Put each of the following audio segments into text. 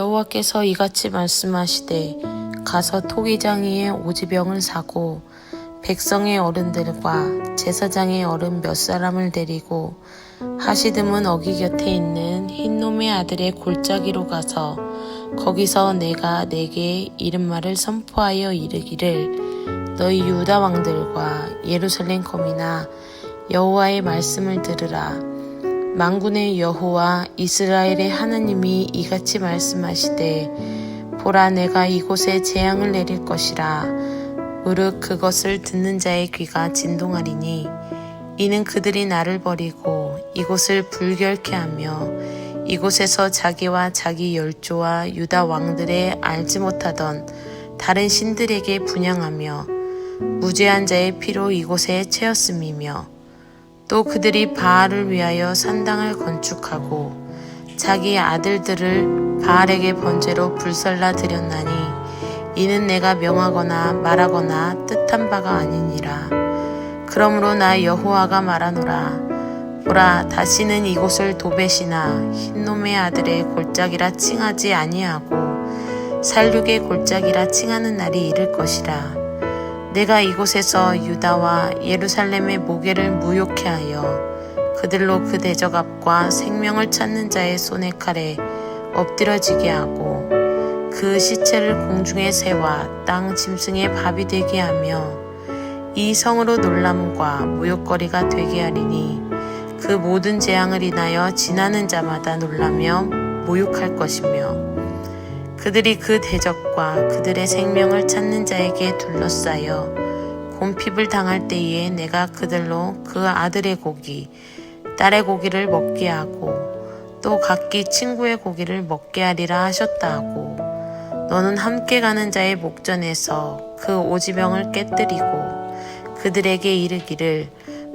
여호와께서 이같이 말씀하시되 가서 토기장이의 오지병을 사고 백성의 어른들과 제사장의 어른 몇 사람을 데리고 하시듬은 어기 곁에 있는 흰놈의 아들의 골짜기로 가서 거기서 내가 내게 이른 말을 선포하여 이르기를 너희 유다 왕들과 예루살렘 거민아 여호와의 말씀을 들으라. 만군의 여호와 이스라엘의 하나님이 이같이 말씀하시되 보라 내가 이곳에 재앙을 내릴 것이라. 무릇 그것을 듣는 자의 귀가 진동하리니 이는 그들이 나를 버리고 이곳을 불결케 하며 이곳에서 자기와 자기 열조와 유다 왕들의 알지 못하던 다른 신들에게 분향하며 무죄한 자의 피로 이곳에 채였음이며 또 그들이 바알을 위하여 산당을 건축하고 자기 아들들을 바알에게 번제로 불살라 드렸나니 이는 내가 명하거나 말하거나 뜻한 바가 아니니라. 그러므로 나 여호와가 말하노라. 보라 다시는 이곳을 도벳이나 흰놈의 아들의 골짜기라 칭하지 아니하고 살육의 골짜기라 칭하는 날이 이를 것이라. 내가 이곳에서 유다와 예루살렘의 모계를 무욕케 하여 그들로 그 대적압과 생명을 찾는 자의 손의 칼에 엎드러지게 하고 그 시체를 공중의 새와 땅 짐승의 밥이 되게 하며 이 성으로 놀람과 모욕거리가 되게 하리니 그 모든 재앙을 인하여 지나는 자마다 놀라며 모욕할 것이며 그들이 그 대적과 그들의 생명을 찾는 자에게 둘러싸여 곰핍을 당할 때에 내가 그들로 그 아들의 고기, 딸의 고기를 먹게 하고 또 각기 친구의 고기를 먹게 하리라 하셨다 하고 너는 함께 가는 자의 목전에서 그 오지병을 깨뜨리고 그들에게 이르기를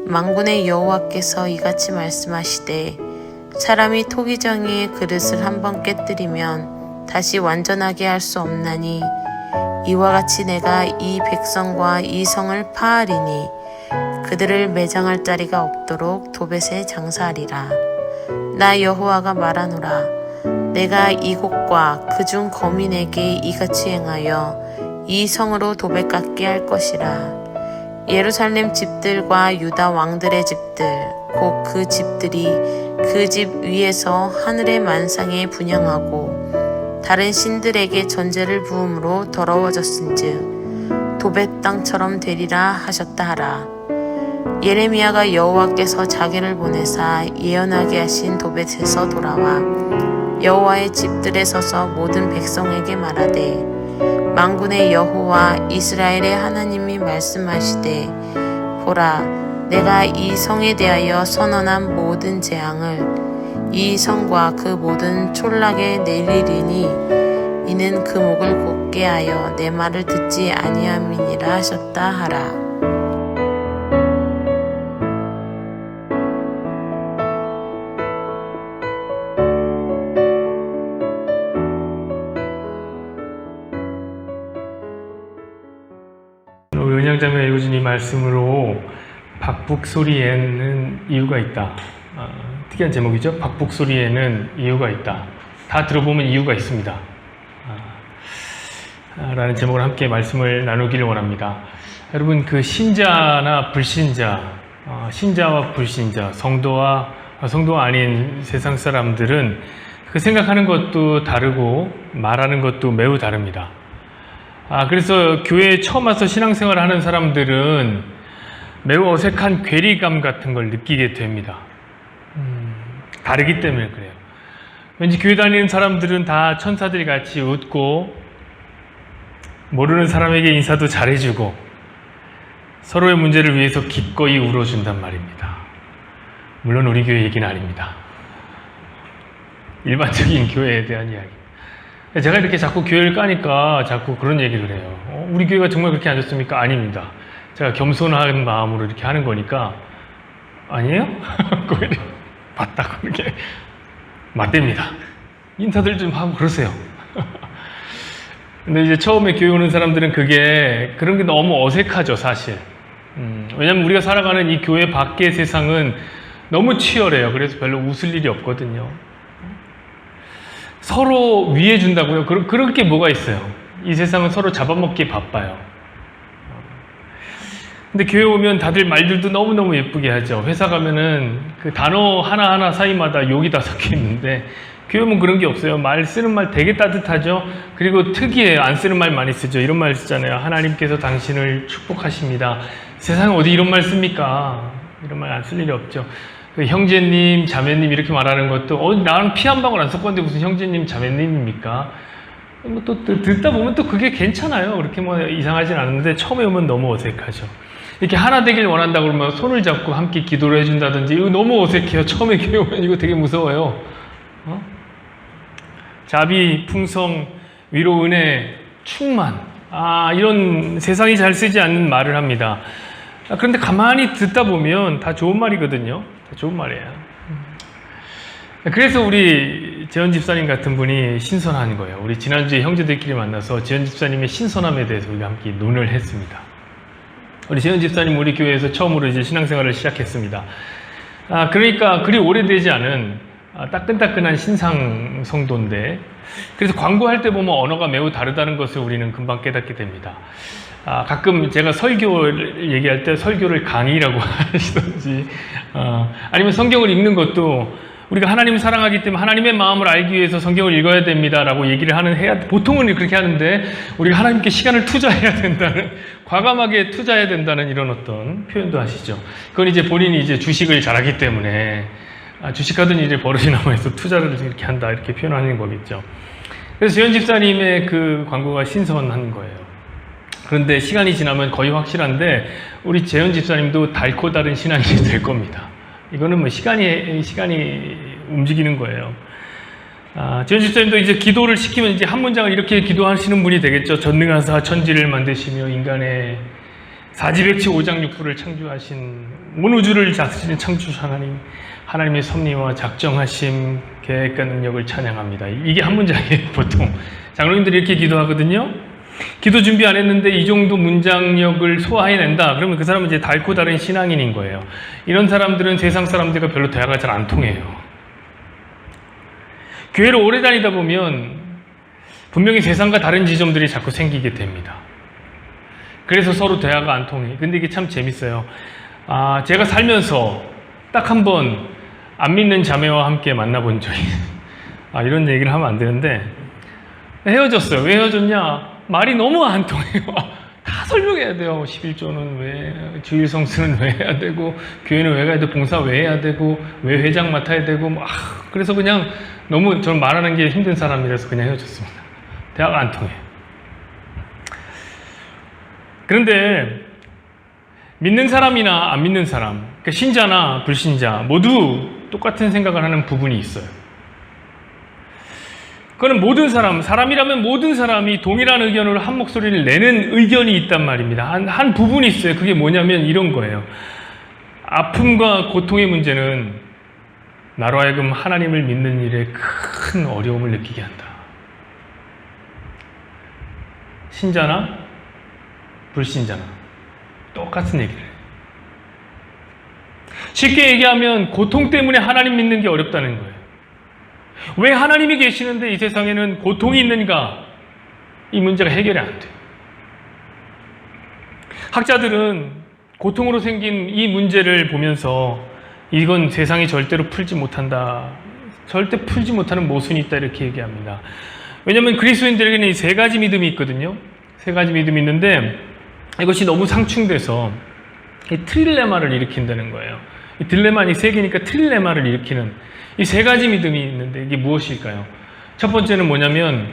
만군의 여호와께서 이같이 말씀하시되 사람이 토기장이의 그릇을 한번 깨뜨리면 다시 완전하게 할 수 없나니 이와 같이 내가 이 백성과 이 성을 파하리니 그들을 매장할 자리가 없도록 도벳에 장사하리라. 나 여호와가 말하노라. 내가 이곳과 그중 거민에게 이같이 행하여 이 성으로 도벳 같게 할 것이라. 예루살렘 집들과 유다 왕들의 집들 곧 그 집들이 그 집 위에서 하늘의 만상에 분향하고 다른 신들에게 전제를 부음으로 더러워졌은즉 도벳 땅처럼 되리라 하셨다 하라. 예레미야가 여호와께서 자기를 보내사 예언하게 하신 도벳에서 돌아와 여호와의 집들에 서서 모든 백성에게 말하되 만군의 여호와 이스라엘의 하나님이 말씀하시되 보라 내가 이 성에 대하여 선언한 모든 재앙을 이 성과 그 모든 촌락에 내리리니 이는 그 목을 곧게 하여 내 말을 듣지 아니함이니라 하셨다 하라. 은양자매가 읽어준 이 말씀으로 박북소리에는 이유가 있다. 특이한 제목이죠. 박북소리에는 이유가 있다. 다 들어보면 이유가 있습니다. 라는 제목으로 함께 말씀을 나누기를 원합니다. 여러분 그 신자나 불신자, 신자와 불신자, 성도와 아닌 세상 사람들은 그 생각하는 것도 다르고 말하는 것도 매우 다릅니다. 그래서 교회에 처음 와서 신앙생활을 하는 사람들은 매우 어색한 괴리감 같은 걸 느끼게 됩니다. 다르기 때문에 그래요. 왠지 교회 다니는 사람들은 다 천사들이 같이 웃고 모르는 사람에게 인사도 잘해주고 서로의 문제를 위해서 기꺼이 울어준단 말입니다. 물론 우리 교회 얘기는 아닙니다. 일반적인 교회에 대한 이야기. 제가 이렇게 자꾸 교회를 까니까 자꾸 그런 얘기를 해요. 우리 교회가 정말 그렇게 안 좋습니까? 아닙니다. 제가 겸손한 마음으로 이렇게 하는 거니까 아니에요? 맞다고 이렇게 맞답니다. 인사들 좀 하고 그러세요. 근데 이제 처음에 교회 오는 사람들은 그런 게 너무 어색하죠, 사실. 왜냐면 우리가 살아가는 이 교회 밖의 세상은 너무 치열해요. 그래서 별로 웃을 일이 없거든요. 서로 위해 준다고요? 그럴 게 뭐가 있어요? 이 세상은 서로 잡아먹기에 바빠요. 근데 교회 오면 다들 말들도 너무너무 예쁘게 하죠. 회사 가면은 그 단어 하나하나 사이마다 욕이 다 섞여 있는데, 교회 오면 그런 게 없어요. 쓰는 말 되게 따뜻하죠. 그리고 특이해요. 안 쓰는 말 많이 쓰죠. 이런 말 쓰잖아요. 하나님께서 당신을 축복하십니다. 세상에 어디 이런 말 씁니까? 이런 말 안 쓸 일이 없죠. 그 형제님, 자매님 이렇게 말하는 것도 나는 피 한 방울 안 섞었는데 무슨 형제님, 자매님입니까? 또 듣다 보면 또 그게 괜찮아요. 그렇게 뭐 이상하진 않은데 처음에 오면 너무 어색하죠. 이렇게 하나 되길 원한다 그러면 손을 잡고 함께 기도를 해준다든지, 이거 너무 어색해요. 처음에 교회 오면 이거 되게 무서워요. 자비, 풍성, 위로, 은혜, 충만. 이런 세상이 잘 쓰지 않는 말을 합니다. 그런데 가만히 듣다 보면 다 좋은 말이거든요. 다 좋은 말이에요. 그래서 우리 재현 집사님 같은 분이 신선한 거예요. 우리 지난주에 형제들끼리 만나서 재현 집사님의 신선함에 대해서 우리가 함께 논의를 했습니다. 우리 재현 집사님 우리 교회에서 처음으로 이제 신앙생활을 시작했습니다. 그러니까 그리 오래되지 않은 따끈따끈한 신상 성도인데, 그래서 광고할 때 보면 언어가 매우 다르다는 것을 우리는 금방 깨닫게 됩니다. 가끔 제가 설교를 얘기할 때 설교를 강의라고 하시던지, 아니면 성경을 읽는 것도 우리가 하나님을 사랑하기 때문에 하나님의 마음을 알기 위해서 성경을 읽어야 됩니다라고 얘기를 보통은 그렇게 하는데, 우리가 하나님께 시간을 투자해야 된다는, 과감하게 투자해야 된다는 이런 어떤 표현도 하시죠. 그건 이제 본인이 이제 주식을 잘하기 때문에 주식하더니 이제 버릇이 남아있어 투자를 이렇게 한다, 이렇게 표현하는 거겠죠. 그래서 재현 집사님의 그 광고가 신선한 거예요. 그런데 시간이 지나면 거의 확실한데, 우리 재현 집사님도 달코 다른 신앙이 될 겁니다. 이거는 뭐 시간이 움직이는 거예요. 재현 집사님도 이제 기도를 시키면 이제 한 문장을 이렇게 기도하시는 분이 되겠죠. 전능하사 천지를 만드시며 인간의 사지백치 오장육부를 창조하신, 온 우주를 다스리는 창조주 하나님의 섭리와 작정하심, 계획과 능력을 찬양합니다. 이게 한 문장이에요. 보통 장로님들이 이렇게 기도하거든요. 기도 준비 안 했는데 이 정도 문장력을 소화해낸다 그러면 그 사람은 이제 달고 다른 신앙인인 거예요. 이런 사람들은 세상 사람들과 별로 대화가 잘 안 통해요. 교회를 오래 다니다 보면 분명히 세상과 다른 지점들이 자꾸 생기게 됩니다. 그래서 서로 대화가 안 통해. 근데 이게 참 재밌어요. 제가 살면서 딱 한 번 안 믿는 자매와 함께 만나본 적이, 이런 얘기를 하면 안 되는데, 헤어졌어요. 왜 헤어졌냐? 말이 너무 안 통해요. 다 설명해야 돼요. 11조는 왜, 주일 성수는 왜 해야 되고, 교회는 왜 가야 되고, 봉사 왜 해야 되고, 왜 회장 맡아야 되고, 그래서 그냥 너무 저는 말하는 게 힘든 사람이라서 그냥 헤어졌습니다. 대화가 안 통해요. 그런데 믿는 사람이나 안 믿는 사람, 그러니까 신자나 불신자 모두 똑같은 생각을 하는 부분이 있어요. 그거는 모든 사람이라면 모든 사람이 동일한 의견으로 한 목소리를 내는 의견이 있단 말입니다. 한 부분이 있어요. 그게 뭐냐면 이런 거예요. 아픔과 고통의 문제는 나로 하여금 하나님을 믿는 일에 큰 어려움을 느끼게 한다. 신자나 불신자나 똑같은 얘기를 해요. 쉽게 얘기하면 고통 때문에 하나님 믿는 게 어렵다는 거예요. 왜 하나님이 계시는데 이 세상에는 고통이 있는가? 이 문제가 해결이 안 돼요. 학자들은 고통으로 생긴 이 문제를 보면서 이건 세상이 절대로 풀지 못한다. 절대 풀지 못하는 모순이 있다, 이렇게 얘기합니다. 왜냐하면 그리스도인들에게는 이 세 가지 믿음이 있거든요. 세 가지 믿음이 있는데 이것이 너무 상충돼서 이 트릴레마를 일으킨다는 거예요. 이 딜레마는 세 개니까 트릴레마를 일으키는 이 세 가지 믿음이 있는데 이게 무엇일까요? 첫 번째는 뭐냐면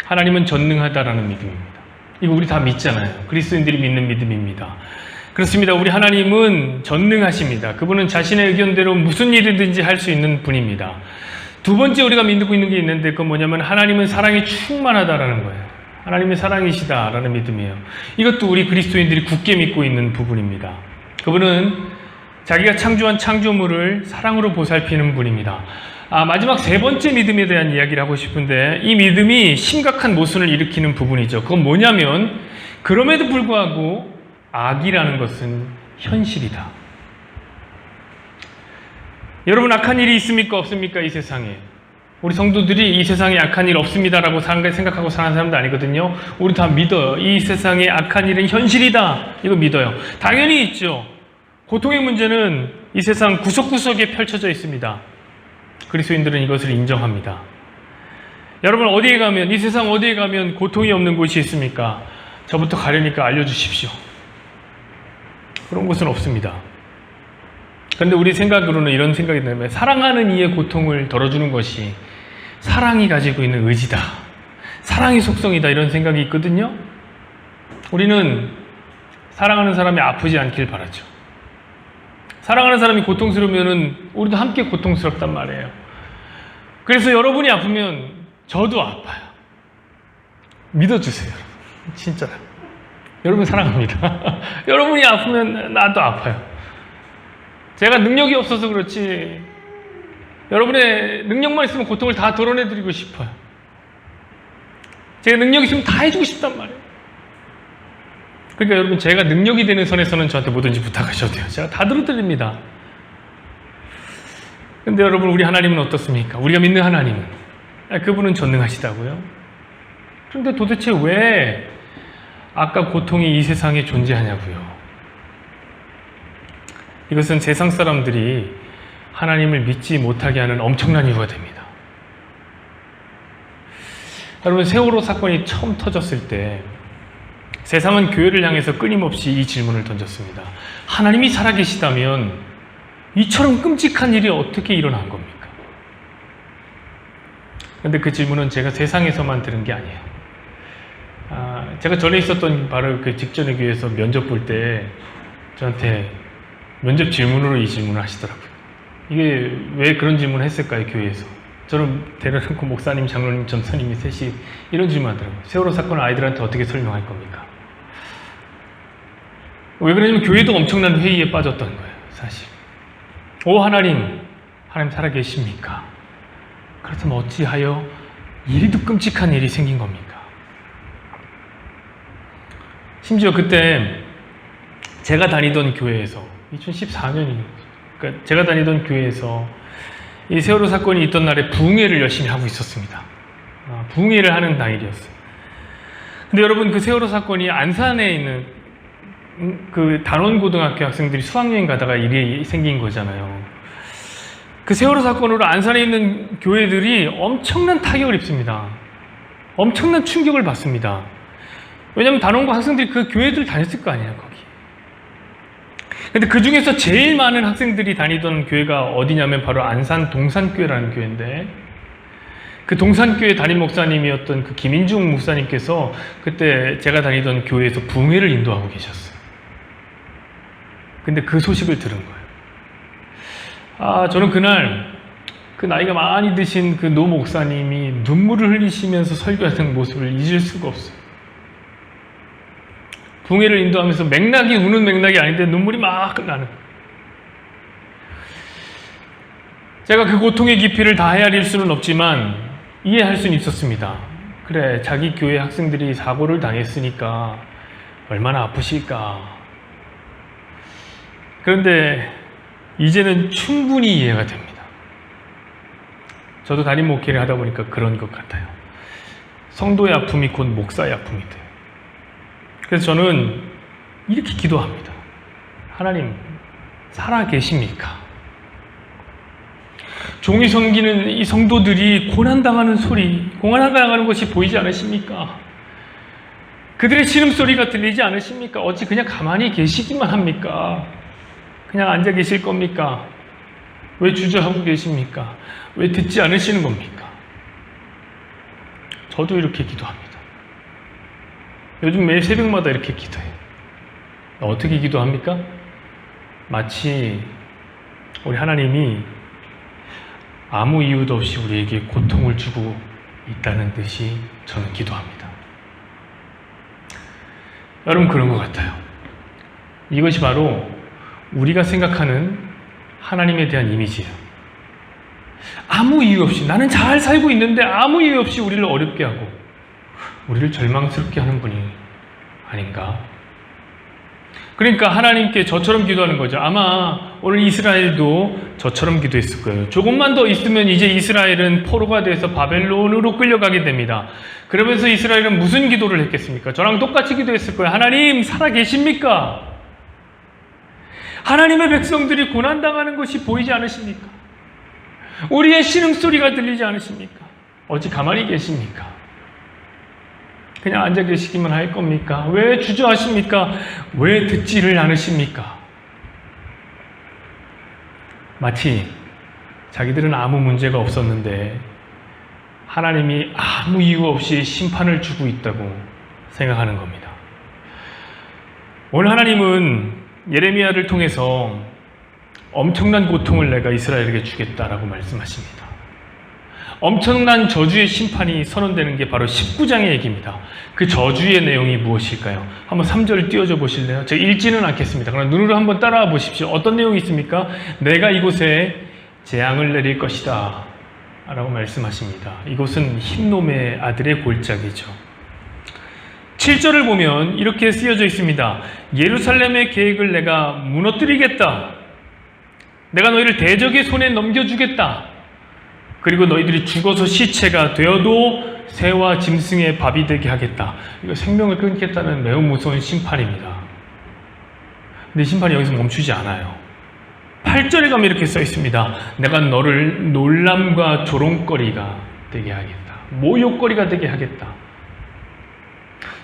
하나님은 전능하다라는 믿음입니다. 이거 우리 다 믿잖아요. 그리스도인들이 믿는 믿음입니다. 그렇습니다. 우리 하나님은 전능하십니다. 그분은 자신의 의견대로 무슨 일이든지 할 수 있는 분입니다. 두 번째 우리가 믿고 있는 게 있는데 그건 뭐냐면 하나님은 사랑이 충만하다라는 거예요. 하나님의 사랑이시다라는 믿음이에요. 이것도 우리 그리스도인들이 굳게 믿고 있는 부분입니다. 그분은 자기가 창조한 창조물을 사랑으로 보살피는 분입니다. 마지막 세 번째 믿음에 대한 이야기를 하고 싶은데 이 믿음이 심각한 모순을 일으키는 부분이죠. 그건 뭐냐면 그럼에도 불구하고 악이라는 것은 현실이다. 여러분, 악한 일이 있습니까? 없습니까? 이 세상에. 우리 성도들이 이 세상에 악한 일 없습니다라고 생각하고 사는 사람도 아니거든요. 우리 다 믿어요. 이 세상에 악한 일은 현실이다. 이거 믿어요. 당연히 있죠. 고통의 문제는 이 세상 구석구석에 펼쳐져 있습니다. 그리스도인들은 이것을 인정합니다. 여러분 어디에 가면, 이 세상 어디에 가면 고통이 없는 곳이 있습니까? 저부터 가려니까 알려주십시오. 그런 곳은 없습니다. 그런데 우리 생각으로는 이런 생각이 드는데, 사랑하는 이의 고통을 덜어주는 것이 사랑이 가지고 있는 의지다, 사랑의 속성이다, 이런 생각이 있거든요. 우리는 사랑하는 사람이 아프지 않길 바라죠. 사랑하는 사람이 고통스러우면 우리도 함께 고통스럽단 말이에요. 그래서 여러분이 아프면 저도 아파요. 믿어주세요. 진짜로. 여러분 사랑합니다. 여러분이 아프면 나도 아파요. 제가 능력이 없어서 그렇지, 여러분의 능력만 있으면 고통을 다 덜어내드리고 싶어요. 제가 능력이 있으면 다 해주고 싶단 말이에요. 그러니까 여러분, 제가 능력이 되는 선에서는 저한테 뭐든지 부탁하셔도 돼요. 제가 다 들어드립니다. 근데 여러분, 우리 하나님은 어떻습니까? 우리가 믿는 하나님은, 그분은 전능하시다고요? 그런데 도대체 왜 아까 고통이 이 세상에 존재하냐고요? 이것은 세상 사람들이 하나님을 믿지 못하게 하는 엄청난 이유가 됩니다. 여러분, 세월호 사건이 처음 터졌을 때 세상은 교회를 향해서 끊임없이 이 질문을 던졌습니다. 하나님이 살아계시다면 이처럼 끔찍한 일이 어떻게 일어난 겁니까? 그런데 그 질문은 제가 세상에서만 들은 게 아니에요. 제가 전에 있었던 바로 그 직전의 교회에서 면접 볼 때 저한테 면접 질문으로 이 질문을 하시더라고요. 이게 왜 그런 질문을 했을까요, 교회에서? 저는 데려놓고 목사님, 장로님, 전사님이 셋이 이런 질문 하더라고요. 세월호 사건을 아이들한테 어떻게 설명할 겁니까? 왜 그러냐면 교회도 엄청난 회의에 빠졌던 거예요, 사실. 오 하나님, 하나님 살아계십니까? 그렇다면 어찌하여 이리도 끔찍한 일이 생긴 겁니까? 심지어 그때 제가 다니던 교회에서 2014년이에요. 그러니까 제가 다니던 교회에서 이 세월호 사건이 있던 날에 부흥회를 열심히 하고 있었습니다. 부흥회를 하는 당일이었어요. 근데 여러분, 그 세월호 사건이 안산에 있는 그 단원고등학교 학생들이 수학여행 가다가 일이 생긴 거잖아요. 그 세월호 사건으로 안산에 있는 교회들이 엄청난 타격을 입습니다. 엄청난 충격을 받습니다. 왜냐하면 단원고 학생들이 그 교회들 다녔을 거 아니에요, 거기. 근데 그 중에서 제일 많은 학생들이 다니던 교회가 어디냐면 바로 안산 동산교회라는 교회인데, 그 동산교회 담임 목사님이었던 그 김인중 목사님께서 그때 제가 다니던 교회에서 부흥회를 인도하고 계셨어요. 근데 그 소식을 들은 거예요. 저는 그날 그 나이가 많이 드신 그 노 목사님이 눈물을 흘리시면서 설교하는 모습을 잊을 수가 없어요. 부흥회를 인도하면서 맥락이 우는 맥락이 아닌데 눈물이 막 나는. 제가 그 고통의 깊이를 다 헤아릴 수는 없지만 이해할 수는 있었습니다. 그래, 자기 교회 학생들이 사고를 당했으니까 얼마나 아프실까. 그런데 이제는 충분히 이해가 됩니다. 저도 담임 목회를 하다 보니까 그런 것 같아요. 성도의 아픔이 곧 목사의 아픔이 돼요. 그래서 저는 이렇게 기도합니다. 하나님, 살아계십니까? 종이 섬기는 이 성도들이 고난당하는 소리, 고난당하는 것이 보이지 않으십니까? 그들의 신음소리가 들리지 않으십니까? 어찌 그냥 가만히 계시기만 합니까? 그냥 앉아 계실 겁니까? 왜 주저하고 계십니까? 왜 듣지 않으시는 겁니까? 저도 이렇게 기도합니다. 요즘 매일 새벽마다 이렇게 기도해요. 어떻게 기도합니까? 마치 우리 하나님이 아무 이유도 없이 우리에게 고통을 주고 있다는 듯이 저는 기도합니다. 여러분, 그런 것 같아요. 이것이 바로 우리가 생각하는 하나님에 대한 이미지예요. 아무 이유 없이, 나는 잘 살고 있는데 아무 이유 없이 우리를 어렵게 하고 우리를 절망스럽게 하는 분이 아닌가? 그러니까 하나님께 저처럼 기도하는 거죠. 아마 오늘 이스라엘도 저처럼 기도했을 거예요. 조금만 더 있으면 이제 이스라엘은 포로가 돼서 바벨론으로 끌려가게 됩니다. 그러면서 이스라엘은 무슨 기도를 했겠습니까? 저랑 똑같이 기도했을 거예요. 하나님 살아계십니까? 하나님의 백성들이 고난당하는 것이 보이지 않으십니까? 우리의 신음소리가 들리지 않으십니까? 어찌 가만히 계십니까? 그냥 앉아 계시기만 할 겁니까? 왜 주저하십니까? 왜 듣지를 않으십니까? 마치 자기들은 아무 문제가 없었는데 하나님이 아무 이유 없이 심판을 주고 있다고 생각하는 겁니다. 오늘 하나님은 예레미야를 통해서 엄청난 고통을 내가 이스라엘에게 주겠다라고 말씀하십니다. 엄청난 저주의 심판이 선언되는 게 바로 19장의 얘기입니다. 그 저주의 내용이 무엇일까요? 한번 3절을 띄워줘 보실래요? 제가 읽지는 않겠습니다. 그러나 눈으로 한번 따라와 보십시오. 어떤 내용이 있습니까? 내가 이곳에 재앙을 내릴 것이다 라고 말씀하십니다. 이곳은 흰놈의 아들의 골짜기죠. 7절을 보면 이렇게 쓰여져 있습니다. 예루살렘의 계획을 내가 무너뜨리겠다. 내가 너희를 대적의 손에 넘겨주겠다. 그리고 너희들이 죽어서 시체가 되어도 새와 짐승의 밥이 되게 하겠다. 이거 생명을 끊겠다는 매우 무서운 심판입니다. 근데 심판이 여기서 멈추지 않아요. 8절에 가면 이렇게 써 있습니다. 내가 너를 놀람과 조롱거리가 되게 하겠다. 모욕거리가 되게 하겠다.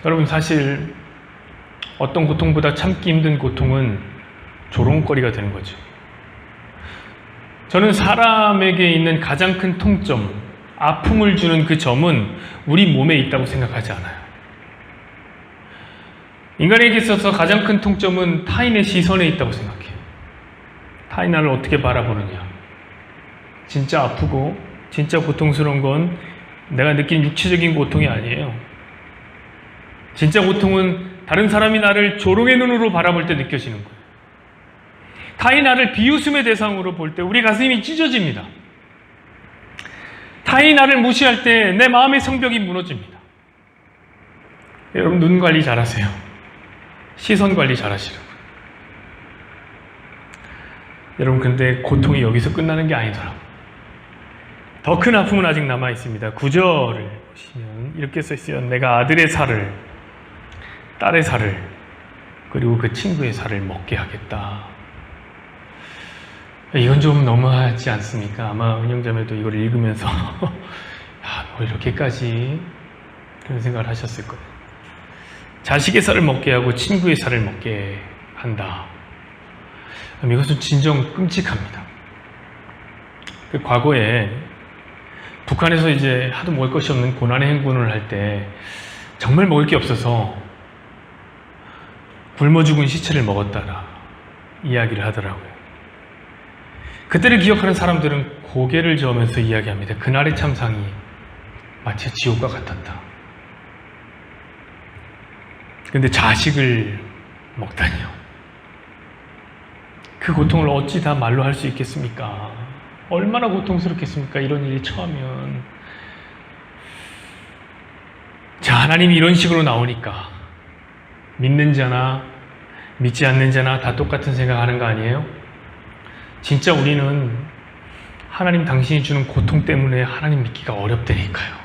여러분, 사실 어떤 고통보다 참기 힘든 고통은 조롱거리가 되는 거죠. 저는 사람에게 있는 가장 큰 통점, 아픔을 주는 그 점은 우리 몸에 있다고 생각하지 않아요. 인간에게 있어서 가장 큰 통점은 타인의 시선에 있다고 생각해요. 타인 나를 어떻게 바라보느냐. 진짜 아프고 진짜 고통스러운 건 내가 느낀 육체적인 고통이 아니에요. 진짜 고통은 다른 사람이 나를 조롱의 눈으로 바라볼 때 느껴지는 거예요. 타인 나를 비웃음의 대상으로 볼 때 우리 가슴이 찢어집니다. 타인 나를 무시할 때 내 마음의 성벽이 무너집니다. 여러분, 눈 관리 잘하세요. 시선 관리 잘하시라고요. 여러분, 근데 고통이 여기서 끝나는 게 아니더라고요. 더 큰 아픔은 아직 남아 있습니다. 9절을 보시면 이렇게 써 있어요. 내가 아들의 살을, 딸의 살을, 그리고 그 친구의 살을 먹게 하겠다. 이건 좀 너무하지 않습니까? 아마 은영자매도 이걸 읽으면서 뭐 이렇게까지 그런 생각을 하셨을 거예요. 자식의 살을 먹게 하고 친구의 살을 먹게 한다. 이것은 진정 끔찍합니다. 그 과거에 북한에서 이제 하도 먹을 것이 없는 고난의 행군을 할 때 정말 먹을 게 없어서 굶어 죽은 시체를 먹었다라 이야기를 하더라고요. 그때를 기억하는 사람들은 고개를 저으면서 이야기합니다. 그날의 참상이 마치 지옥과 같았다. 그런데 자식을 먹다니요. 그 고통을 어찌 다 말로 할 수 있겠습니까? 얼마나 고통스럽겠습니까? 이런 일이 처하면. 자, 하나님이 이런 식으로 나오니까 믿는 자나 믿지 않는 자나 다 똑같은 생각하는 거 아니에요? 진짜 우리는 하나님 당신이 주는 고통 때문에 하나님 믿기가 어렵다니까요.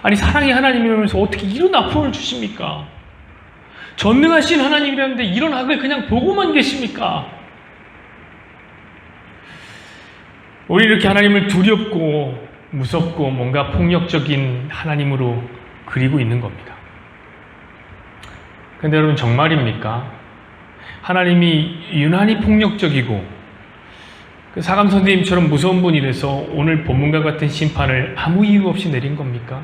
아니, 사랑의 하나님이면서 어떻게 이런 아픔을 주십니까? 전능하신 하나님이라는데 이런 악을 그냥 보고만 계십니까? 우리 이렇게 하나님을 두렵고 무섭고 뭔가 폭력적인 하나님으로 그리고 있는 겁니다. 그런데 여러분, 정말입니까? 하나님이 유난히 폭력적이고 그 사감 선생님처럼 무서운 분이라서 오늘 본문과 같은 심판을 아무 이유 없이 내린 겁니까?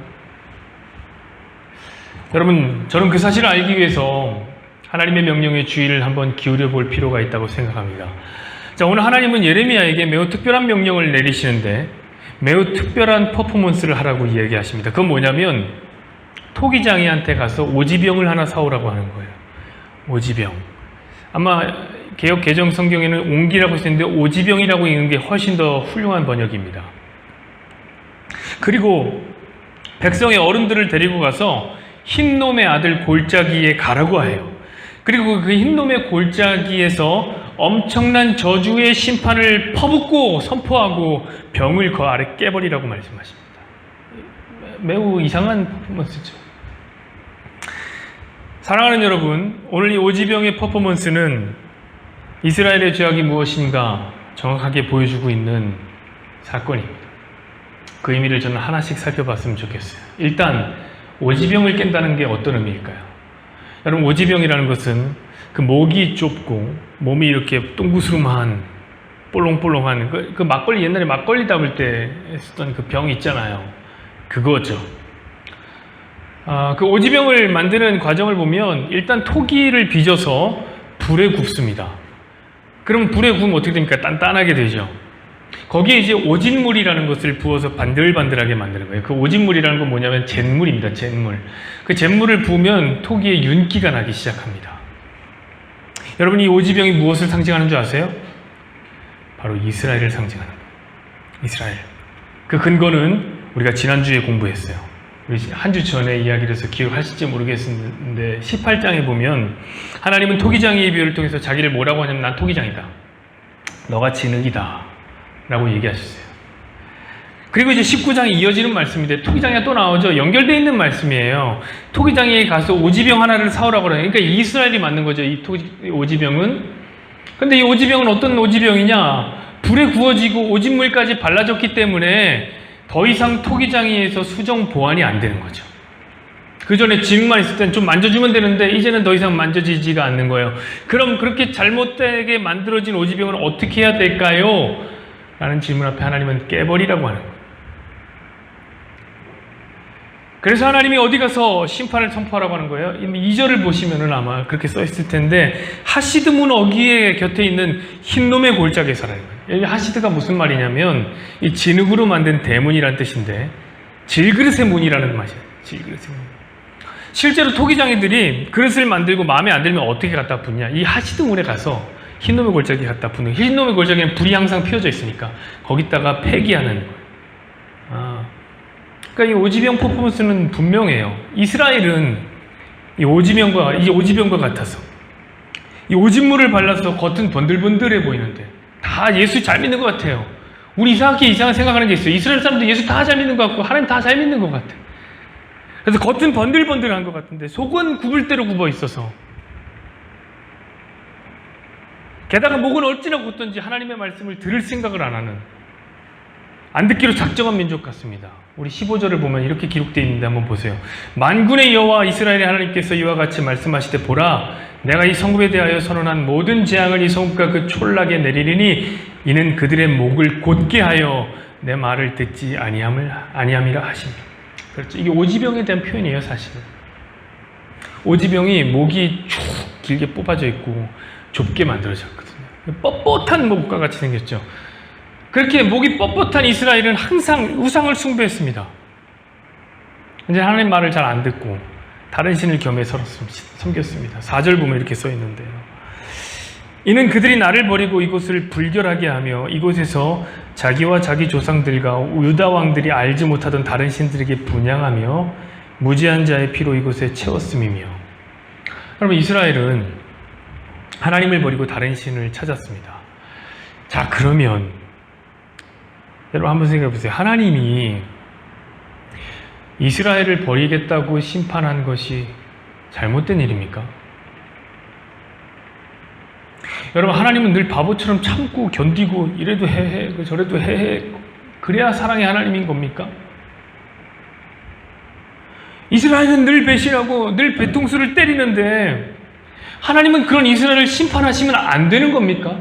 여러분, 저는 그 사실을 알기 위해서 하나님의 명령에 주의를 한번 기울여 볼 필요가 있다고 생각합니다. 자, 오늘 하나님은 예레미야에게 매우 특별한 명령을 내리시는데 매우 특별한 퍼포먼스를 하라고 이야기하십니다. 그건 뭐냐면 토기장이한테 가서 오지병을 하나 사오라고 하는 거예요. 오지병. 아마 개역 개정 성경에는 옹기라고 쓰는데 오지병이라고 읽는 게 훨씬 더 훌륭한 번역입니다. 그리고 백성의 어른들을 데리고 가서 흰놈의 아들 골짜기에 가라고 해요. 그리고 그 흰놈의 골짜기에서 엄청난 저주의 심판을 퍼붓고 선포하고 병을 그 아래 깨버리라고 말씀하십니다. 매우 이상한 퍼포먼스죠. 사랑하는 여러분, 오늘 이 오지병의 퍼포먼스는 이스라엘의 죄악이 무엇인가 정확하게 보여주고 있는 사건입니다. 그 의미를 저는 하나씩 살펴봤으면 좋겠어요. 일단 오지병을 깬다는 게 어떤 의미일까요? 여러분, 오지병이라는 것은 그 목이 좁고 몸이 이렇게 똥구스름한 볼롱볼롱한 그 막걸리, 옛날에 막걸리 담을 때 쓰던 그 병 있잖아요. 그거죠. 그 오지병을 만드는 과정을 보면 일단 토기를 빚어서 불에 굽습니다. 그럼 불에 구우면 어떻게 됩니까? 단단하게 되죠. 거기에 이제 오진물이라는 것을 부어서 반들반들하게 만드는 거예요. 그 오진물이라는 건 뭐냐면 잿물입니다. 잿물. 그 잿물을 부으면 토기에 윤기가 나기 시작합니다. 여러분, 이 오지병이 무엇을 상징하는 줄 아세요? 바로 이스라엘을 상징하는 거예요. 이스라엘. 그 근거는 우리가 지난주에 공부했어요. 우리 한 주 전에 이야기를 해서 기억하실지 모르겠는데 18장에 보면 하나님은 토기장이의 비유를 통해서 자기를 뭐라고 하냐면 난 토기장이다. 너가 진흙이다. 라고 얘기하셨어요. 그리고 이제 19장이 이어지는 말씀인데 토기장이가 또 나오죠. 연결되어 있는 말씀이에요. 토기장에 가서 오지병 하나를 사오라고 그래요. 그러니까 이스라엘이 맞는 거죠. 이 오지병은. 근데 이 오지병은 어떤 오지병이냐? 불에 구워지고 오진물까지 발라졌기 때문에 더 이상 토기장이에서 수정 보완이 안 되는 거죠. 그 전에 진흙만 있을 땐 좀 만져주면 되는데 이제는 더 이상 만져지지가 않는 거예요. 그럼 그렇게 잘못되게 만들어진 오지병을 어떻게 해야 될까요? 라는 질문 앞에 하나님은 깨버리라고 하는 거예요. 그래서 하나님이 어디 가서 심판을 선포하라고 하는 거예요? 2절을 보시면은 아마 그렇게 써 있을 텐데 하시드문 어귀의 곁에 있는 흰놈의 골짜기에 살아요. 여기 하시드가 무슨 말이냐면 이 진흙으로 만든 대문이라는 뜻인데 질그릇의 문이라는 맛이에요. 질그릇의 문. 실제로 토기장이들이 그릇을 만들고 마음에 안 들면 어떻게 갖다 붓냐? 이 하시드문에 가서 흰놈의 골짜기 갖다 붓는. 흰놈의 골짜기는 불이 항상 피어져 있으니까 거기다가 폐기하는 거예요. 그러니까 이 오지병 퍼포먼스는 분명해요. 이스라엘은 이 오지병과 같아서 이 오진물을 발라서 겉은 번들번들해 보이는데 다 예수 잘 믿는 것 같아요. 우리 이상하게 생각하는 게 있어요. 이스라엘 사람들 예수 다 잘 믿는 것 같고 하나님 다 잘 믿는 것 같아요. 그래서 겉은 번들번들한 것 같은데 속은 굽을 대로 굽어 있어서 게다가 목은 어찌나 굳던지 하나님의 말씀을 들을 생각을 안 하는 안 듣기로 작정한 민족 같습니다. 우리 15절을 보면 이렇게 기록되어 있는데 한번 보세요. 만군의 여호와 이스라엘의 하나님께서 이와 같이 말씀하시되 보라 내가 이 성읍에 대하여 선언한 모든 재앙을 이 성읍과 그 촌락에 내리리니 이는 그들의 목을 곧게 하여 내 말을 듣지 아니함이라 하시니. 그렇죠. 이게 오지병에 대한 표현이에요. 사실은 오지병이 목이 쭉 길게 뽑아져 있고 좁게 만들어졌거든요. 뻣뻣한 목과 같이 생겼죠. 그렇게 목이 뻣뻣한 이스라엘은 항상 우상을 숭배했습니다. 이제 하나님 말을 잘 안 듣고 다른 신을 겸해 섬겼습니다. 4절 보면 이렇게 써 있는데요. 이는 그들이 나를 버리고 이곳을 불결하게 하며 이곳에서 자기와 자기 조상들과 유다 왕들이 알지 못하던 다른 신들에게 분향하며 무지한 자의 피로 이곳에 채웠음이며. 여러분, 이스라엘은 하나님을 버리고 다른 신을 찾았습니다. 자, 그러면 여러분 한번 생각해 보세요. 하나님이 이스라엘을 버리겠다고 심판한 것이 잘못된 일입니까? 여러분, 하나님은 늘 바보처럼 참고 견디고 이래도 해해 저래도 해해 그래야 사랑의 하나님인 겁니까? 이스라엘은 늘 배신하고 늘 배통수를 때리는데 하나님은 그런 이스라엘을 심판하시면 안 되는 겁니까?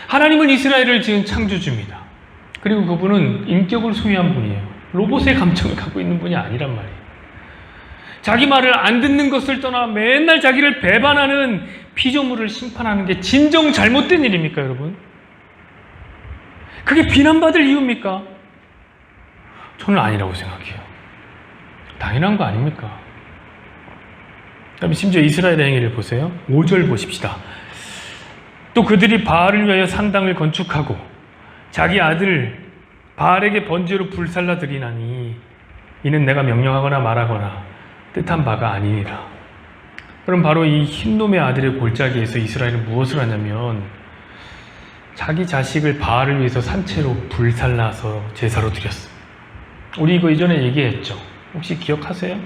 하나님은 이스라엘을 지은 창조주입니다. 그리고 그분은 인격을 소유한 분이에요. 로봇의 감정을 갖고 있는 분이 아니란 말이에요. 자기 말을 안 듣는 것을 떠나 맨날 자기를 배반하는 피조물을 심판하는 게 진정 잘못된 일입니까, 여러분? 그게 비난받을 이유입니까? 저는 아니라고 생각해요. 당연한 거 아닙니까? 그럼 심지어 이스라엘의 행위를 보세요. 5절 보십시다. 또 그들이 바알을 위하여 산당을 건축하고 자기 아들 바알에게 번제로 불살라 드리나니 이는 내가 명령하거나 말하거나 뜻한 바가 아니니라. 그럼 바로 이 흰놈의 아들의 골짜기에서 이스라엘은 무엇을 하냐면 자기 자식을 바알을 위해서 산채로 불살라서 제사로 드렸어요. 우리 이거 이전에 얘기했죠. 혹시 기억하세요?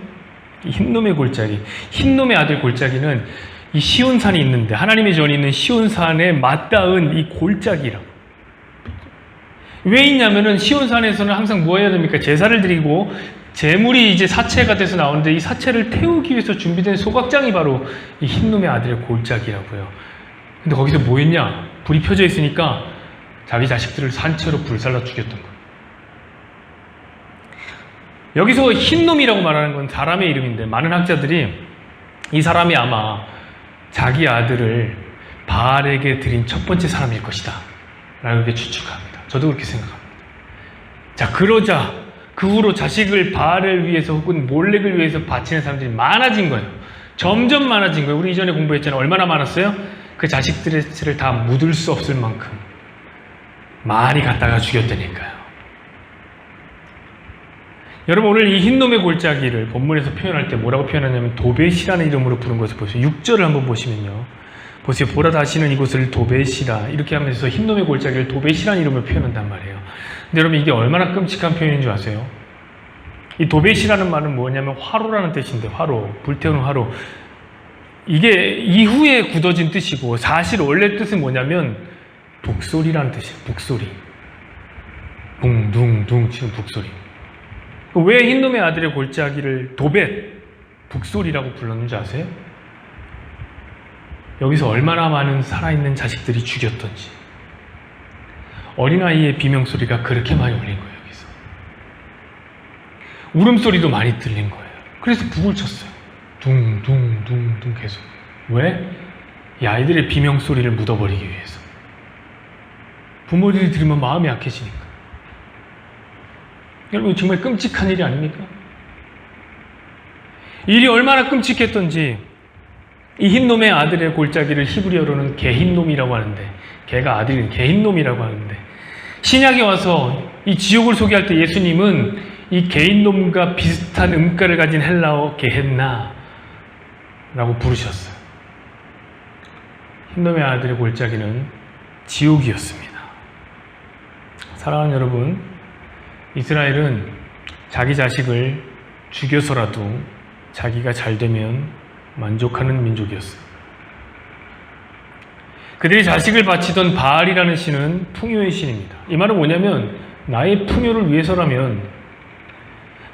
이 흰놈의 골짜기, 흰놈의 아들 골짜기는 이 시온산이 있는데, 하나님의 전이 있는 시온산에 맞닿은 이 골짜기라고. 왜 있냐면은 시온산에서는 항상 뭐 해야 됩니까? 제사를 드리고 제물이 이제 사체가 돼서 나오는데, 이 사체를 태우기 위해서 준비된 소각장이 바로 이 흰놈의 아들의 골짜기라고요. 근데 거기서 뭐 했냐? 불이 펴져 있으니까 자기 자식들을 산채로 불살라 죽였던 거예요. 여기서 흰놈이라고 말하는 건 사람의 이름인데, 많은 학자들이 이 사람이 아마 자기 아들을 바알에게 드린 첫 번째 사람일 것이다 라고 이렇게 추측합니다. 저도 그렇게 생각합니다. 자, 그러자 그 후로 자식을 바알을 위해서 혹은 몰렉을 위해서 바치는 사람들이 많아진 거예요. 점점 많아진 거예요. 우리 이전에 공부했잖아요. 얼마나 많았어요? 그 자식들의 죄를 다 묻을 수 없을 만큼 많이 갖다가 죽였다니까요. 여러분, 오늘 이 흰놈의 골짜기를 본문에서 표현할 때 뭐라고 표현하냐면 도벳이라는 이름으로 부른 것을 보세요. 6절을 한번 보시면요. 보세요. 보라 다시는 이곳을 도벳이라, 이렇게 하면서 흰놈의 골짜기를 도벳이라는 이름으로 표현한단 말이에요. 근데 여러분, 이게 얼마나 끔찍한 표현인 줄 아세요? 이 도벳이라는 말은 뭐냐면 화로라는 뜻인데, 화로, 불태우는 화로. 이게 이후에 굳어진 뜻이고, 사실 원래 뜻은 뭐냐면 북소리라는 뜻이에요. 북소리. 붕둥둥 치는 북소리. 왜 흰놈의 아들의 골짜기를 도벳, 북소리라고 불렀는지 아세요? 여기서 얼마나 많은 살아있는 자식들이 죽였던지. 어린아이의 비명소리가 그렇게 많이 울린 거예요. 여기서 울음소리도 많이 들린 거예요. 그래서 북을 쳤어요. 둥둥둥둥 계속. 왜? 이 아이들의 비명소리를 묻어버리기 위해서. 부모들이 들으면 마음이 약해지니까. 여러분, 정말 끔찍한 일이 아닙니까? 일이 얼마나 끔찍했던지, 이 흰놈의 아들의 골짜기를 히브리어로는 개흰놈이라고 하는데, 개가 아들인 개흰놈이라고 하는데, 신약에 와서 이 지옥을 소개할 때 예수님은 이 개흰놈과 비슷한 음가를 가진 헬라어 게헨나라고 부르셨어요. 흰놈의 아들의 골짜기는 지옥이었습니다. 사랑하는 여러분, 이스라엘은 자기 자식을 죽여서라도 자기가 잘 되면 만족하는 민족이었어요. 그들이 자식을 바치던 바알이라는 신은 풍요의 신입니다. 이 말은 뭐냐면, 나의 풍요를 위해서라면,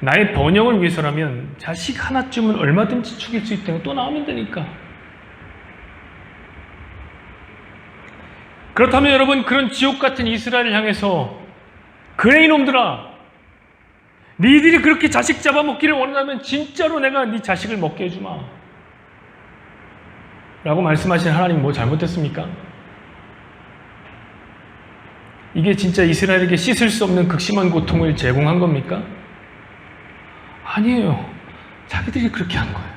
나의 번영을 위해서라면 자식 하나쯤은 얼마든지 죽일 수 있다고, 또 나오면 되니까. 그렇다면 여러분, 그런 지옥 같은 이스라엘을 향해서 그래 이놈들아, 니들이 그렇게 자식 잡아먹기를 원한다면 진짜로 내가 네 자식을 먹게 해주마 라고 말씀하신 하나님 뭐 잘못했습니까? 이게 진짜 이스라엘에게 씻을 수 없는 극심한 고통을 제공한 겁니까? 아니에요. 자기들이 그렇게 한 거예요.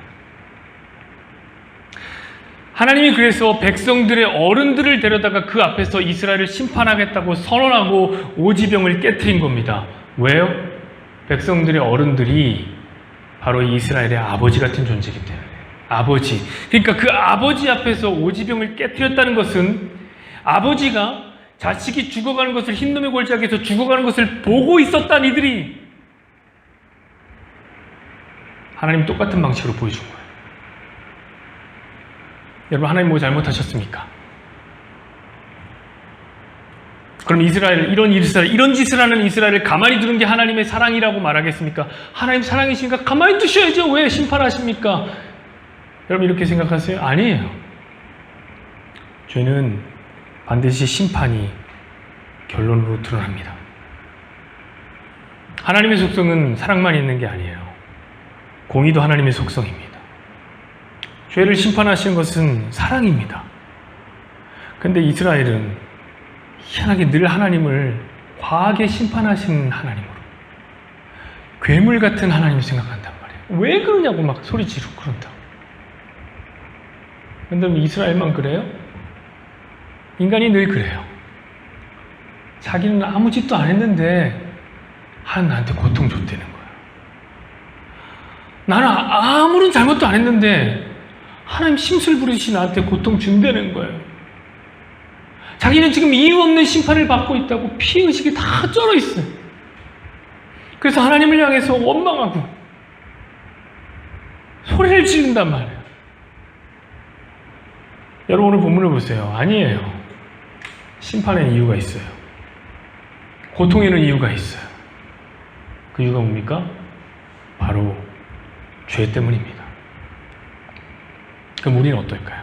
하나님이 그래서 백성들의 어른들을 데려다가 그 앞에서 이스라엘을 심판하겠다고 선언하고 오지병을 깨트린 겁니다. 왜요? 백성들의 어른들이 바로 이스라엘의 아버지 같은 존재이기 때문에. 아버지. 그러니까 그 아버지 앞에서 오지병을 깨트렸다는 것은 아버지가 자식이 죽어가는 것을, 흰놈의 골짜기에서 죽어가는 것을 보고 있었다는 이들이 하나님 똑같은 방식으로 보여준 거예요. 여러분, 하나님 뭐 잘못하셨습니까? 그럼 이런 짓을 하는 이스라엘을 가만히 두는 게 하나님의 사랑이라고 말하겠습니까? 하나님 사랑이시니까 가만히 두셔야죠. 왜 심판하십니까? 여러분, 이렇게 생각하세요? 아니에요. 죄는 반드시 심판이 결론으로 드러납니다. 하나님의 속성은 사랑만 있는 게 아니에요. 공의도 하나님의 속성입니다. 죄를 심판하시는 것은 사랑입니다. 근데 이스라엘은 희한하게 늘 하나님을 과하게 심판하시는 하나님으로, 괴물 같은 하나님을 생각한단 말이에요. 왜 그러냐고 막 소리 지르고 그런다. 근데 이스라엘만 그래요? 인간이 늘 그래요. 자기는 아무 짓도 안 했는데 하나님 나한테 고통 줬다는 거예요. 나는 아무런 잘못도 안 했는데 하나님 심술 부리듯이 나한테 고통 준다는 거예요. 자기는 지금 이유 없는 심판을 받고 있다고 피의식이 다 쩔어 있어요. 그래서 하나님을 향해서 원망하고 소리를 지른단 말이에요. 여러분 오늘 본문을 보세요. 아니에요. 심판에는 이유가 있어요. 고통에는 이유가 있어요. 그 이유가 뭡니까? 바로 죄 때문입니다. 그럼 우리는 어떨까요?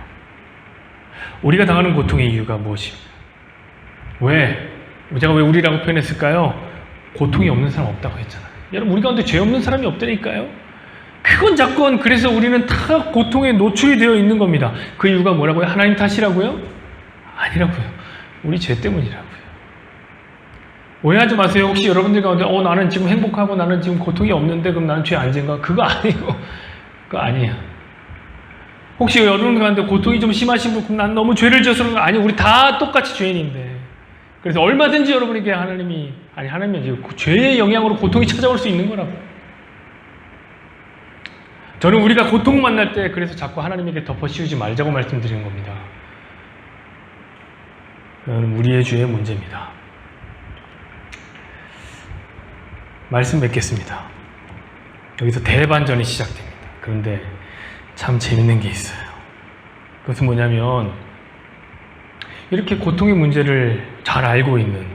우리가 당하는 고통의 이유가 무엇입니까? 제가 왜 우리라고 표현했을까요? 고통이 없는 사람 없다고 했잖아요. 여러분 우리 가운데 죄 없는 사람이 없다니까요. 그건 자꾸 그래서 우리는 다 고통에 노출이 되어 있는 겁니다. 그 이유가 뭐라고요? 하나님 탓이라고요? 아니라고요. 우리 죄 때문이라고요. 오해하지 마세요. 혹시 여러분들 가운데 나는 지금 행복하고 나는 지금 고통이 없는데 그럼 나는 죄 안 지은가? 그거 아니고 그거 아니야. 혹시 여러분들 가운데 고통이 좀 심하신 분, 난 너무 죄를 져서 그런 거 아니에요. 우리 다 똑같이 죄인인데. 그래서 얼마든지 여러분에게 하나님이 아니지 죄의 영향으로 고통이 찾아올 수 있는 거라고. 저는 우리가 고통 만날 때 그래서 자꾸 하나님에게 덮어씌우지 말자고 말씀드리는 겁니다. 그건 우리의 죄의 문제입니다. 말씀 맺겠습니다. 여기서 대반전이 시작됩니다. 그런데 참 재밌는 게 있어요. 그것은 뭐냐면 이렇게 고통의 문제를 잘 알고 있는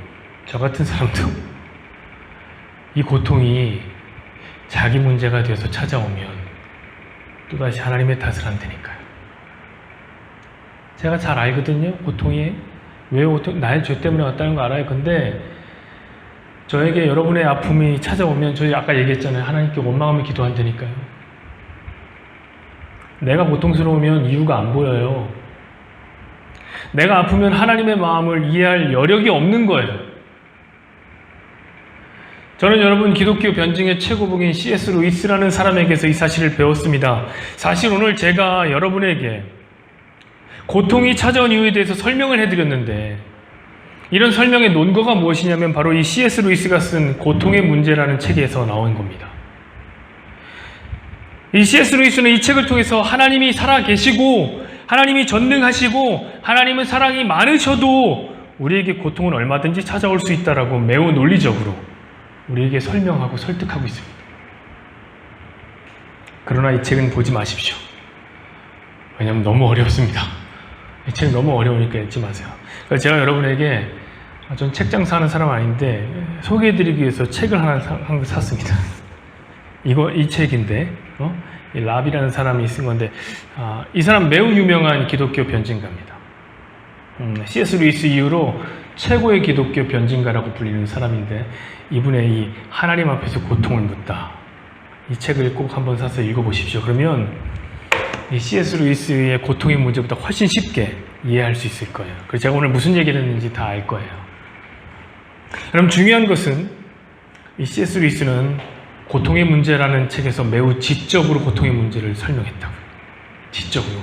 저 같은 사람도 이 고통이 자기 문제가 되어서 찾아오면 또다시 하나님의 탓을 한다니까요. 제가 잘 알거든요. 고통이 왜 나의 죄 때문에 왔다는 거 알아요. 근데 저에게 여러분의 아픔이 찾아오면 저희 아까 얘기했잖아요. 하나님께 원망하며 기도한다니까요. 내가 고통스러우면 이유가 안 보여요. 내가 아프면 하나님의 마음을 이해할 여력이 없는 거예요. 저는 여러분 기독교 변증의 최고봉인 C.S. 루이스라는 사람에게서 이 사실을 배웠습니다. 사실 오늘 제가 여러분에게 고통이 찾아온 이유에 대해서 설명을 해드렸는데 이런 설명의 논거가 무엇이냐면 바로 이 C.S. 루이스가 쓴 고통의 문제라는 책에서 나온 겁니다. 이 C.S. 루이스는 이 책을 통해서 하나님이 살아계시고 하나님이 전능하시고 하나님은 사랑이 많으셔도 우리에게 고통은 얼마든지 찾아올 수 있다라고 매우 논리적으로 우리에게 설명하고 설득하고 있습니다. 그러나 이 책은 보지 마십시오. 왜냐하면 너무 어렵습니다. 이 책 너무 어려우니까 읽지 마세요. 그래서 제가 여러분에게 전 책 장사하는 사람 아닌데 소개해드리기 위해서 책을 하나 샀습니다. 이 책인데 이 랍이라는 사람이 쓴 건데 이 사람 매우 유명한 기독교 변증가입니다. C.S. 루이스 이후로 최고의 기독교 변증가라고 불리는 사람인데 이분의 이 하나님 앞에서 고통을 묻다 이 책을 꼭 한번 사서 읽어보십시오. 그러면 이 C.S. 루이스의 고통의 문제보다 훨씬 쉽게 이해할 수 있을 거예요. 그래서 제가 오늘 무슨 얘기를 했는지 다 알 거예요. 그럼 중요한 것은 이 C.S. 루이스는 고통의 문제라는 책에서 매우 지적으로 고통의 문제를 설명했다고요. 지적으로.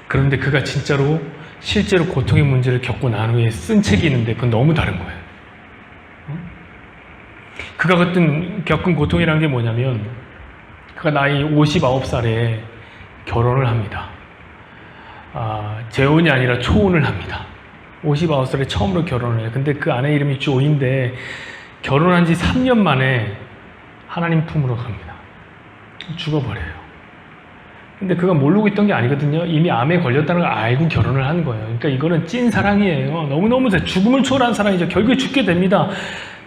그런데 그가 실제로 고통의 문제를 겪고 난 후에 쓴 책이 있는데 그건 너무 다른 거예요. 그가 겪은 고통이라는 게 뭐냐면 그가 나이 59살에 결혼을 합니다. 재혼이 아니라 초혼을 합니다. 59살에 처음으로 결혼을 해요. 근데 그 아내 이름이 조인데 결혼한 지 3년 만에 하나님 품으로 갑니다. 죽어버려요. 근데 그가 모르고 있던 게 아니거든요. 이미 암에 걸렸다는 걸 알고 결혼을 한 거예요. 그러니까 이거는 찐 사랑이에요. 너무너무 죽음을 초월한 사랑이죠. 결국에 죽게 됩니다.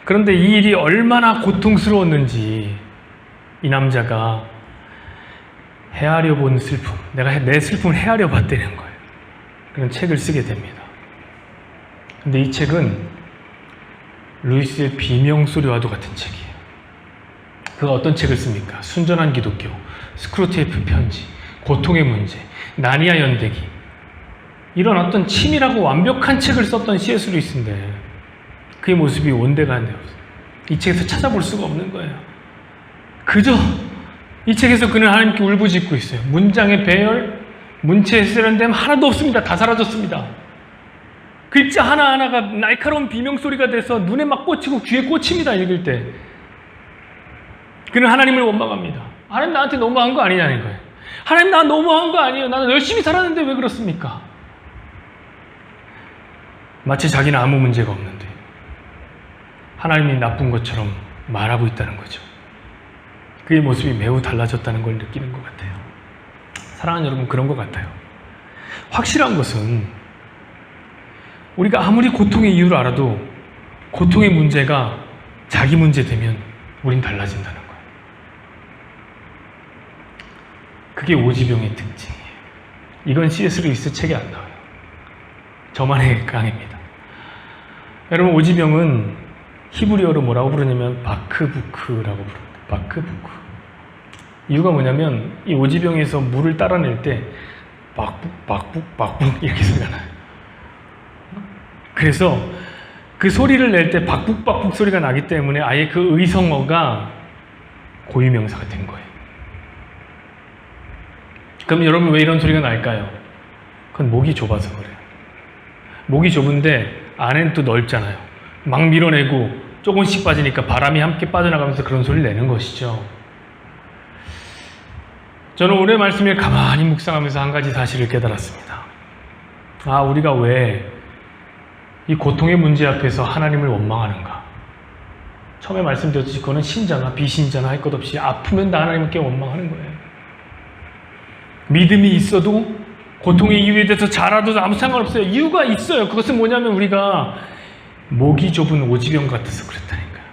그런데 이 일이 얼마나 고통스러웠는지 이 남자가 헤아려 본 슬픔, 내가 내 슬픔을 헤아려 봤다는 거예요. 그런 책을 쓰게 됩니다. 근데 이 책은 루이스의 비명소리와도 같은 책이에요. 그가 어떤 책을 씁니까? 순전한 기독교, 스크루테이프 편지, 고통의 문제, 나니아 연대기 이런 어떤 치밀하고 완벽한 책을 썼던 C.S. 루이스인데 그의 모습이 온데간데 없어요. 이 책에서 찾아볼 수가 없는 거예요. 그저 이 책에서 그는 하나님께 울부짖고 있어요. 문장의 배열, 문체의 세련됨 하나도 없습니다. 다 사라졌습니다. 글자 하나하나가 날카로운 비명소리가 돼서 눈에 막 꽂히고 귀에 꽂힙니다. 읽을 때. 그는 하나님을 원망합니다. 하나님 나한테 너무한 거 아니냐는 거예요. 하나님, 나 너무한 거 아니에요? 나는 열심히 살았는데 왜 그렇습니까? 마치 자기는 아무 문제가 없는데 하나님이 나쁜 것처럼 말하고 있다는 거죠. 그의 모습이 매우 달라졌다는 걸 느끼는 것 같아요. 사랑하는 여러분, 그런 것 같아요. 확실한 것은 우리가 아무리 고통의 이유를 알아도 고통의 문제가 자기 문제 되면 우린 달라진다는 거예요. 그게 오지병의 특징이에요. 이건 C.S. 루이스 책에 안 나와요. 저만의 강의입니다. 여러분, 오지병은 히브리어로 뭐라고 부르냐면 바크부크라고 부릅니다. 바크부크. 이유가 뭐냐면 이 오지병에서 물을 따라낼 때 박북 이렇게 소리가 나요. 그래서 그 소리를 낼 때 박북 소리가 나기 때문에 아예 그 의성어가 고유명사가 된 거예요. 그럼 여러분, 왜 이런 소리가 날까요? 그건 목이 좁아서 그래요. 목이 좁은데 안에는 또 넓잖아요. 막 밀어내고 조금씩 빠지니까 바람이 함께 빠져나가면서 그런 소리를 내는 것이죠. 저는 오늘 말씀을 가만히 묵상하면서 한 가지 사실을 깨달았습니다. 우리가 왜 이 고통의 문제 앞에서 하나님을 원망하는가? 처음에 말씀드렸듯이 그거는 신자나 비신자나 할 것 없이 아프면 다 하나님께 원망하는 거예요. 믿음이 있어도 고통의 이유에 대해서 잘 알아도 아무 상관없어요. 이유가 있어요. 그것은 뭐냐면 우리가 목이 좁은 오지병 같아서 그렇다니까요.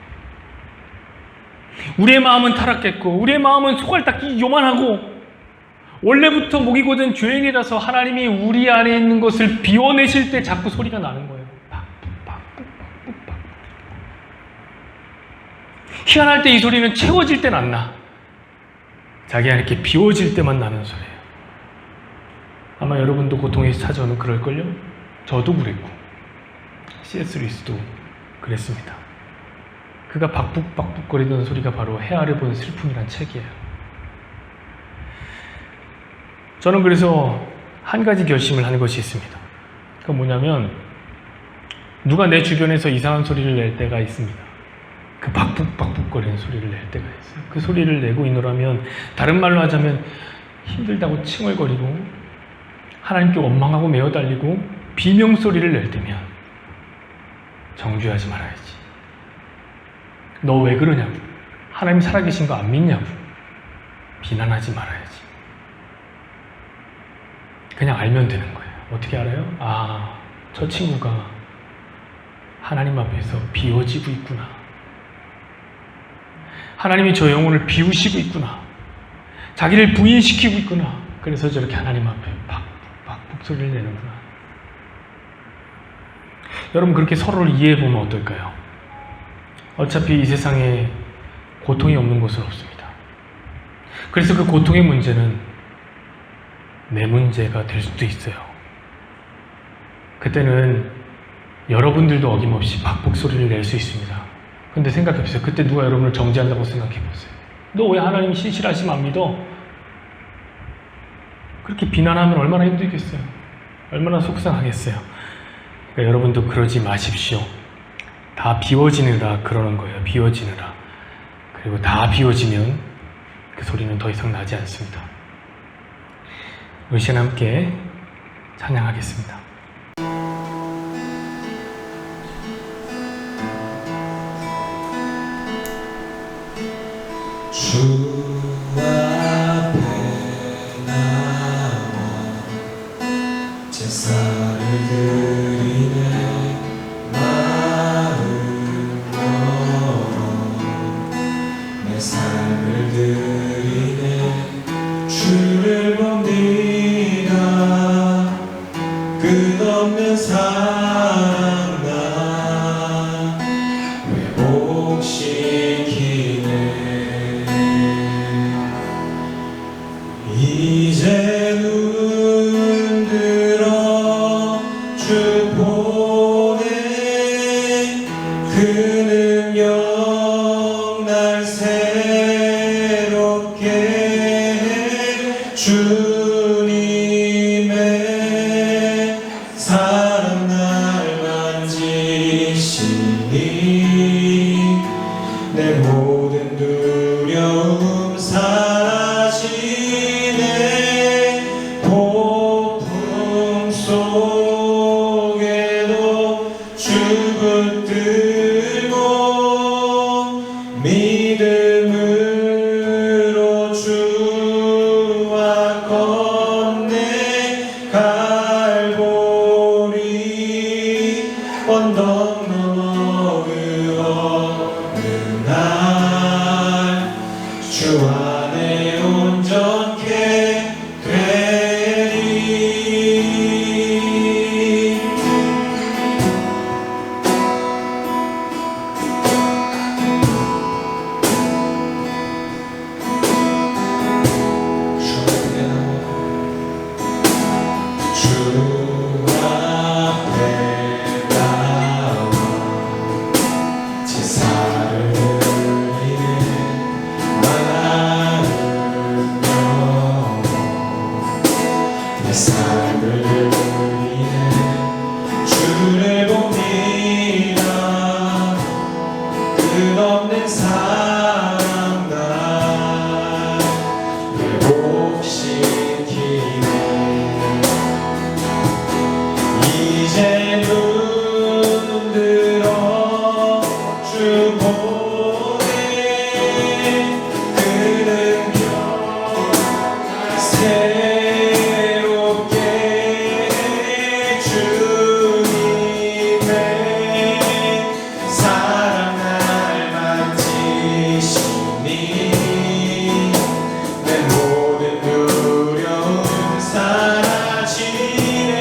우리의 마음은 타락했고 우리의 마음은 소갈딱지 요만하고 원래부터 목이 고든 죄인이라서 하나님이 우리 안에 있는 것을 비워내실 때 자꾸 소리가 나는 거예요. 희한할 때 이 소리는 채워질 땐 안 나. 자기 안에 이렇게 비워질 때만 나는 소리예요. 아마 여러분도 고통이 찾아오는 그럴걸요? 저도 그랬고 C.S. 루이스도 그랬습니다. 그가 박북거리던 소리가 바로 해 아래 본 슬픔이란 책이에요. 저는 그래서 한 가지 결심을 하는 것이 있습니다. 그건 뭐냐면 누가 내 주변에서 이상한 소리를 낼 때가 있습니다. 그 박북거리는 소리를 낼 때가 있어요. 그 소리를 내고 있노라면 다른 말로 하자면 힘들다고 칭얼거리고 하나님께 원망하고 매어 달리고 비명소리를 낼 때면 정죄하지 말아야지. 너 왜 그러냐고. 하나님 살아계신 거 안 믿냐고. 비난하지 말아야지. 그냥 알면 되는 거예요. 어떻게 알아요? 저 친구가 하나님 앞에서 비워지고 있구나. 하나님이 저 영혼을 비우시고 있구나. 자기를 부인시키고 있구나. 그래서 저렇게 하나님 앞에 박북 소리를 내는구나. 여러분, 그렇게 서로를 이해해보면 어떨까요? 어차피 이 세상에 고통이 없는 곳은 없습니다. 그래서 그 고통의 문제는 내 문제가 될 수도 있어요. 그때는 여러분들도 어김없이 박북 소리를 낼 수 있습니다. 근데 생각해보세요. 그때 누가 여러분을 정죄한다고 생각해보세요. 너 왜 하나님이 신실하시면 안 믿어? 그렇게 비난하면 얼마나 힘들겠어요. 얼마나 속상하겠어요. 그러니까 여러분도 그러지 마십시오. 다 비워지느라 그러는 거예요. 비워지느라. 그리고 다 비워지면 그 소리는 더 이상 나지 않습니다. 우리 시간 함께 찬양하겠습니다. 주 앞에 나와 제사를 드리네. 마음 열어 내 삶을 드리네. 주를 봅니다. 끝없는 사랑 나 회복시키네. 이제 눈 들어 주 보내. 그 능력 날 새롭게 해. 주님의 사랑 날 만지시니 내 모든 두려움 사라지네. 언덕 너머 그 어느 날 주 안에 온전케 되리. 주 앞에 나와 제사를 드리네. 나누며 내 삶을 드리네. 주를 봅니다. 끝없는 사랑과 회복시키네. 이제 눈 들어 주 보네. 그는 새롭게 주님의 사랑 날 만지시니 내 모든 두려움 사라지네.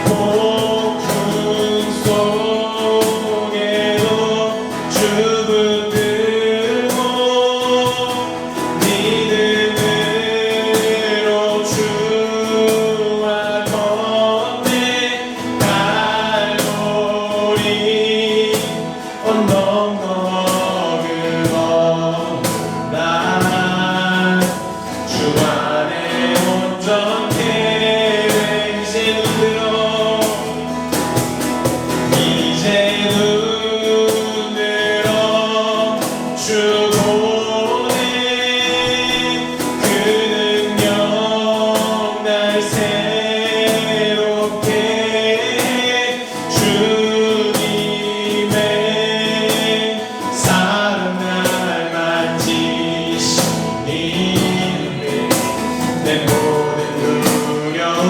폭풍 속에도 주 붙들고 믿음으로 주와 걷네. 갈보리 언덕 너머 그 어느 날 주 안에 온전케 돼. 이제 눈 들어 주 보네. 그 능력 날 새롭게 주님의 사랑 날 만지시니 내 모든 두려움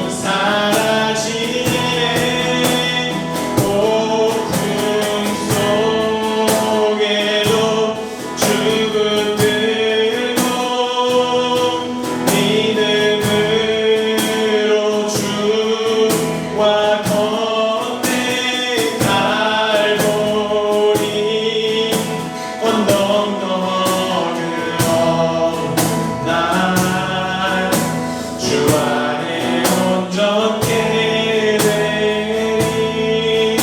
사라지네. 폭풍 속에도 주 붙들고 믿음으로 주와 걷네. 갈보리 언덕 너머 그 어느 날 주 안에 온전케 되리.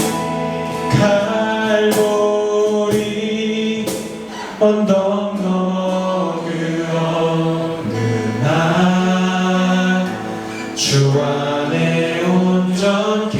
갈보리 언덕 너머 그 어느 날 주 안에 온전케